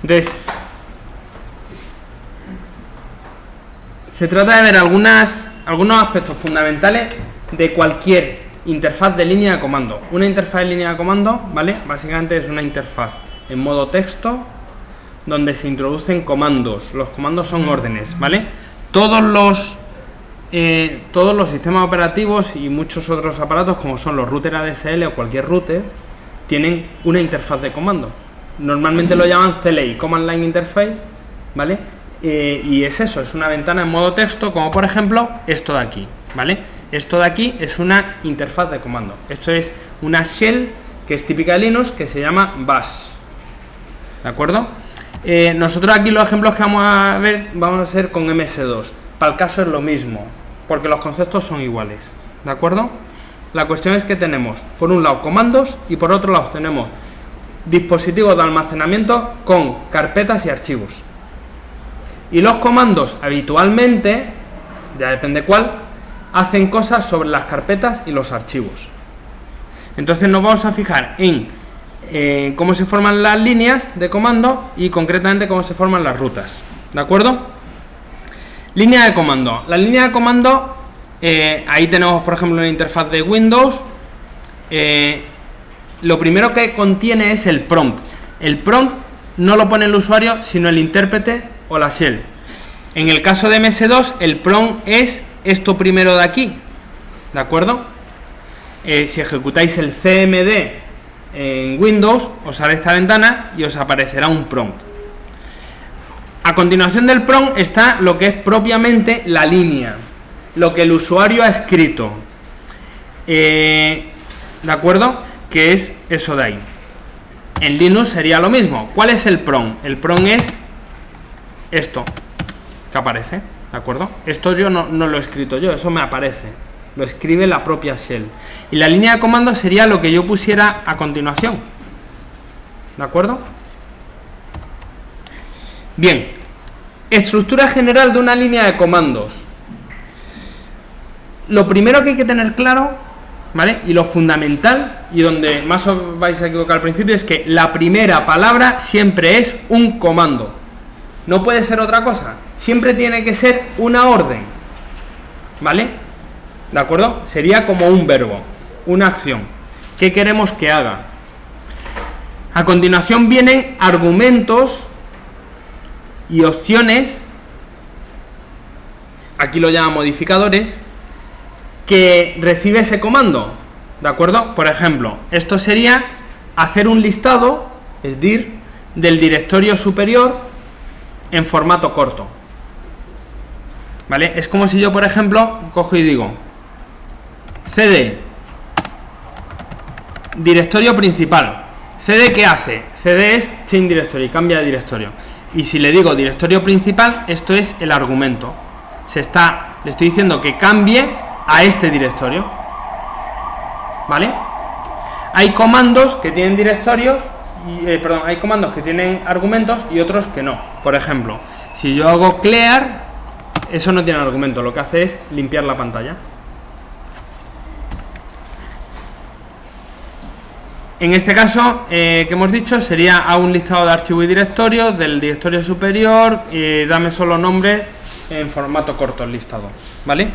Entonces, se trata de ver algunos aspectos fundamentales de cualquier interfaz de línea de comando. Una interfaz de línea de comando, ¿vale? Básicamente es una interfaz en modo texto donde se introducen comandos. Los comandos son órdenes, ¿vale? Todos los sistemas operativos y muchos otros aparatos, como son los routers ADSL o cualquier router, tienen una interfaz de comando. Normalmente lo llaman CLI, Command Line Interface, ¿vale? Y es eso, es una ventana en modo texto, como por ejemplo esto de aquí, ¿vale? Esto de aquí es una interfaz de comando. Esto es una shell que es típica de Linux, que se llama bash, ¿de acuerdo? Nosotros aquí los ejemplos que vamos a ver vamos a hacer con MS2. Para el caso es lo mismo, porque los conceptos son iguales, ¿de acuerdo? La cuestión es que tenemos, por un lado, comandos y por otro lado tenemos dispositivos de almacenamiento con carpetas y archivos. Y los comandos habitualmente, ya depende cuál, hacen cosas sobre las carpetas y los archivos. Entonces nos vamos a fijar en cómo se forman las líneas de comando y concretamente cómo se forman las rutas, ¿de acuerdo? Línea de comando. La línea de comando, ahí tenemos por ejemplo una interfaz de Windows. Lo primero que contiene es el prompt. El prompt no lo pone el usuario, sino el intérprete o la shell. En el caso de MS2, el prompt es esto primero de aquí, ¿de acuerdo? Si ejecutáis el CMD en Windows, os sale esta ventana y os aparecerá un prompt. A continuación del prompt está lo que es propiamente la línea, lo que el usuario ha escrito, ¿de acuerdo? Que es eso de ahí. En Linux sería lo mismo. ¿Cuál es el prompt? El prompt es esto que aparece, ¿de acuerdo? Esto yo no lo he escrito yo, eso me aparece, lo escribe la propia shell. Y la línea de comando sería lo que yo pusiera a continuación, ¿de acuerdo? Bien, estructura general de una línea de comandos. Lo primero que hay que tener claro, ¿vale? Y lo fundamental, y donde más os vais a equivocar al principio, es que la primera palabra siempre es un comando. No puede ser otra cosa. Siempre tiene que ser una orden, ¿vale? ¿De acuerdo? Sería como un verbo, una acción. ¿Qué queremos que haga? A continuación vienen argumentos y opciones, aquí lo llaman modificadores, que recibe ese comando, ¿de acuerdo? Por ejemplo, esto sería hacer un listado, es decir, del directorio superior en formato corto, ¿vale? Es como si yo, por ejemplo, cojo y digo cd directorio principal. Cd, ¿qué hace? Cd es change directory, cambia de directorio. Y si le digo directorio principal, esto es el argumento. Le estoy diciendo que cambie a este directorio, ¿vale? Hay comandos que tienen directorios hay comandos que tienen argumentos y otros que no. Por ejemplo, si yo hago clear, eso no tiene argumento, lo que hace es limpiar la pantalla. En este caso, que hemos dicho, sería a un listado de archivos y directorios del directorio superior, dame solo nombre en formato corto el listado, ¿vale?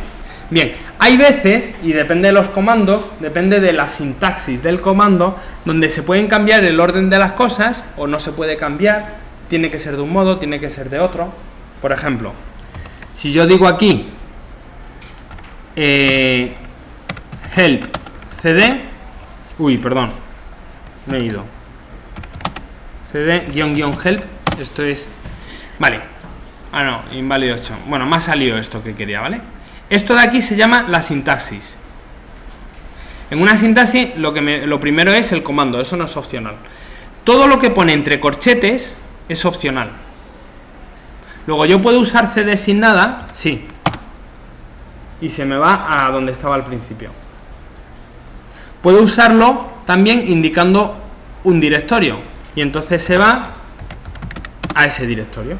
Bien, hay veces, y depende de los comandos, depende de la sintaxis del comando, donde se pueden cambiar el orden de las cosas o no se puede cambiar, tiene que ser de un modo, tiene que ser de otro. Por ejemplo, si yo digo aquí help cd, me he ido, cd-help, esto es, vale, inválido 8, bueno, me ha salido esto que quería, ¿vale? Esto de aquí se llama la sintaxis. En una sintaxis lo primero es el comando, eso no es opcional. Todo lo que pone entre corchetes es opcional. Luego yo puedo usar cd sin nada, sí, y se me va a donde estaba al principio. Puedo usarlo también indicando un directorio y entonces se va a ese directorio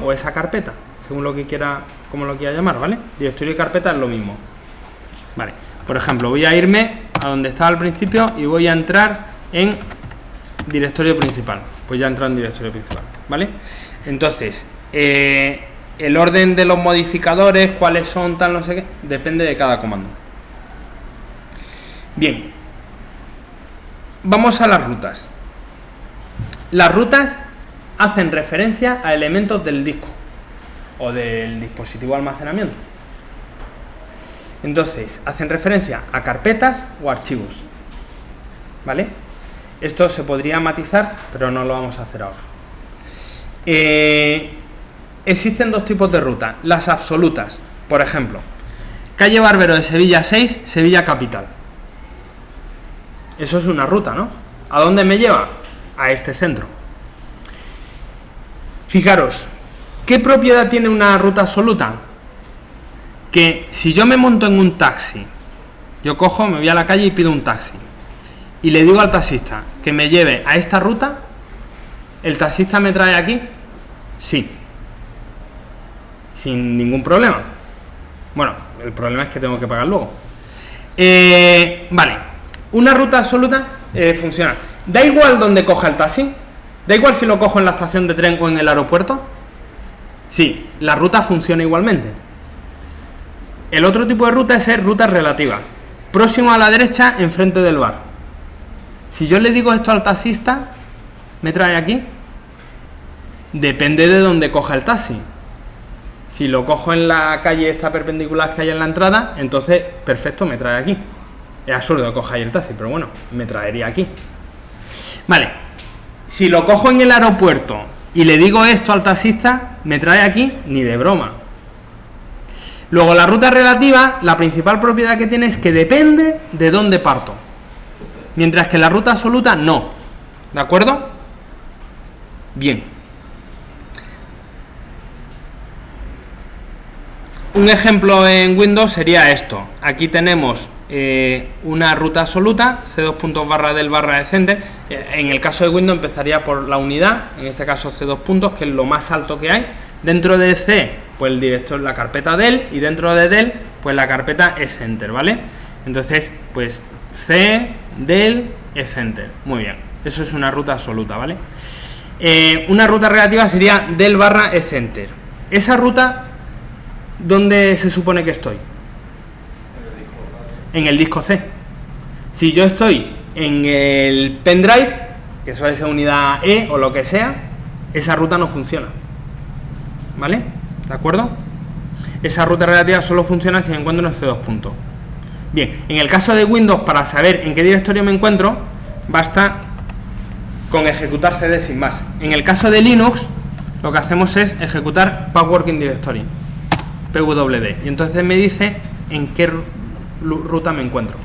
o esa carpeta, según lo que quiera, como lo quiera llamar, ¿vale? Directorio y carpeta es lo mismo, ¿vale? Por ejemplo, voy a irme a donde estaba al principio y voy a entrar en directorio principal. pues ya entra en directorio principal, ¿vale? Entonces, el orden de los modificadores, cuáles son, tal, no sé qué, depende de cada comando. Bien, vamos a las rutas. Las rutas hacen referencia a elementos del disco o del dispositivo de almacenamiento. Entonces, hacen referencia a carpetas o archivos, ¿vale? Esto se podría matizar, pero no lo vamos a hacer ahora. Existen dos tipos de rutas. Las absolutas, por ejemplo, calle Barbero de Sevilla 6, Sevilla Capital. Eso es una ruta, ¿no? ¿A dónde me lleva? A este centro. Fijaros, ¿qué propiedad tiene una ruta absoluta? Que si yo me monto en un taxi, yo cojo, me voy a la calle y pido un taxi, y le digo al taxista que me lleve a esta ruta, ¿el taxista me trae aquí? Sí. Sin ningún problema. Bueno, el problema es que tengo que pagar luego. Vale, una ruta absoluta funciona. Da igual donde coja el taxi, da igual si lo cojo en la estación de tren o en el aeropuerto. Sí, la ruta funciona igualmente. El otro tipo de ruta es rutas relativas. Próximo a la derecha, enfrente del bar. Si yo le digo esto al taxista, ¿me trae aquí? Depende de dónde coja el taxi. Si lo cojo en la calle esta perpendicular que hay en la entrada, entonces, perfecto, me trae aquí. Es absurdo que coja ahí el taxi, pero bueno, me traería aquí. Vale, si lo cojo en el aeropuerto y le digo esto al taxista, ¿me trae aquí? Ni de broma. Luego, la ruta relativa, la principal propiedad que tiene es que depende de dónde parto. Mientras que la ruta absoluta, no. ¿De acuerdo? Bien. Un ejemplo en Windows sería esto. Aquí tenemos una ruta absoluta, c2 del /ecenter. En el caso de Windows empezaría por la unidad, en este caso c2, que es lo más alto que hay. Dentro de C, pues el directorio, la carpeta del, y dentro de del, pues la carpeta ecenter, ¿vale? Entonces, pues C, del, ecenter. Muy bien, eso es una ruta absoluta, ¿vale? Una ruta relativa sería del /ecenter. Esa ruta, ¿dónde se supone que estoy? En el disco C. Si yo estoy en el pendrive, que suele ser unidad E o lo que sea, esa ruta no funciona, ¿vale? ¿De acuerdo? Esa ruta relativa solo funciona si me encuentro en el C2. Bien, en el caso de Windows, para saber en qué directorio me encuentro, basta con ejecutar cd sin más. En el caso de Linux, lo que hacemos es ejecutar Passworking Directory, PWD, y entonces me dice en qué ruta me encuentro.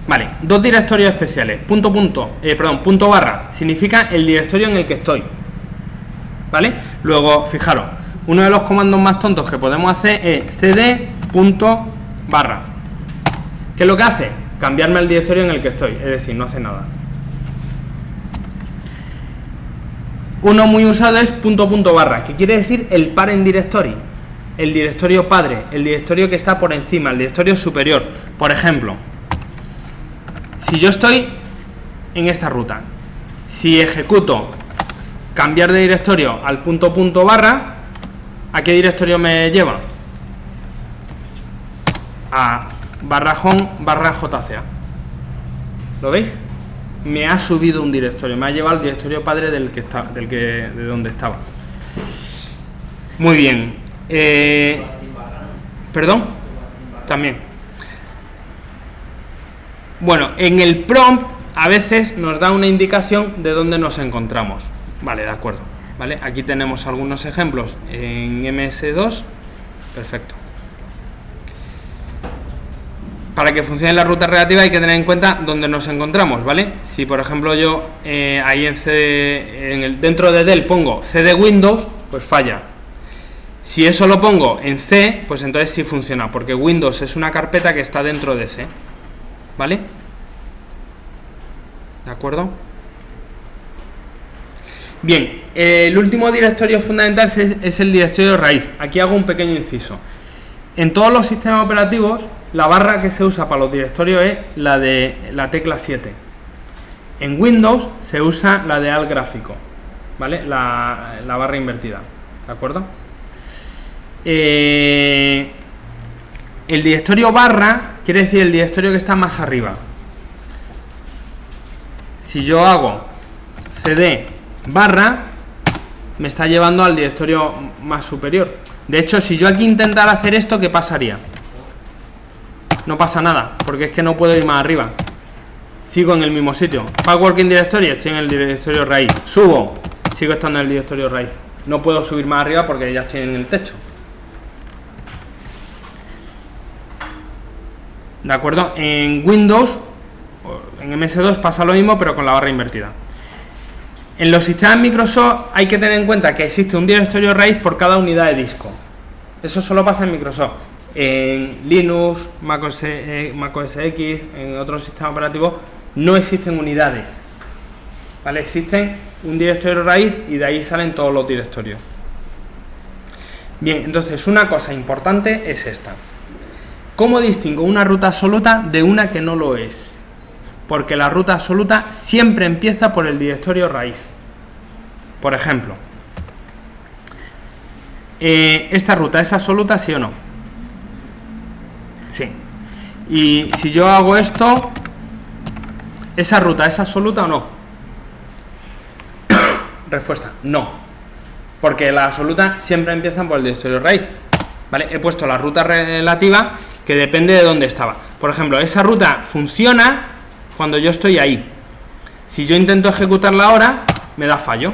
Vale, dos directorios especiales. Punto barra significa el directorio en el que estoy, ¿vale? Luego, fijaros, uno de los comandos más tontos que podemos hacer es cd punto barra. ¿Qué es lo que hace? Cambiarme al directorio en el que estoy, es decir, no hace nada. Uno muy usado es punto barra, que quiere decir el parent directory, el directorio padre, el directorio que está por encima, el directorio superior. Por ejemplo, si yo estoy en esta ruta, si ejecuto cambiar de directorio al punto barra, ¿a qué directorio me lleva? A /home/jca. ¿Lo veis? Me ha subido un directorio, me ha llevado al directorio padre de donde estaba. Muy bien. ¿Perdón? También. Bueno, en el prompt a veces nos da una indicación de dónde nos encontramos. Vale, de acuerdo. ¿Vale? Aquí tenemos algunos ejemplos en MS2. Perfecto. Para que funcione la ruta relativa hay que tener en cuenta dónde nos encontramos, ¿vale? Si por ejemplo yo ahí dentro de del pongo C de Windows, pues falla. Si eso lo pongo en C, pues entonces sí funciona, porque Windows es una carpeta que está dentro de C, ¿vale? ¿De acuerdo? Bien, el último directorio fundamental es el directorio raíz. Aquí hago un pequeño inciso. En todos los sistemas operativos, la barra que se usa para los directorios es la de la tecla 7. En Windows se usa la de alt gráfico, ¿vale? La barra invertida, ¿de acuerdo? El directorio barra quiere decir el directorio que está más arriba. Si yo hago cd barra, me está llevando al directorio más superior. De hecho, si yo aquí intentara hacer esto, ¿qué pasaría? No pasa nada, porque es que no puedo ir más arriba. Sigo en el mismo sitio. Working Directory, estoy en el directorio raíz. Subo, sigo estando en el directorio raíz. No puedo subir más arriba porque ya estoy en el techo. ¿De acuerdo? En Windows, en MS2 pasa lo mismo, pero con la barra invertida. En los sistemas Microsoft hay que tener en cuenta que existe un directorio raíz por cada unidad de disco. Eso solo pasa en Microsoft. En Linux, Mac OS X, en otros sistemas operativos, no existen unidades. ¿Vale? Existen un directorio raíz y de ahí salen todos los directorios. Bien, entonces una cosa importante es esta. ¿Cómo distingo una ruta absoluta de una que no lo es? Porque la ruta absoluta siempre empieza por el directorio raíz. Por ejemplo, ¿esta ruta es absoluta, sí o no? Sí. Y si yo hago esto, ¿esa ruta es absoluta o no? Respuesta, no. Porque la absoluta siempre empieza por el directorio raíz. ¿Vale? He puesto la ruta relativa que depende de dónde estaba. Por ejemplo, esa ruta funciona cuando yo estoy ahí. Si yo intento ejecutarla ahora, me da fallo.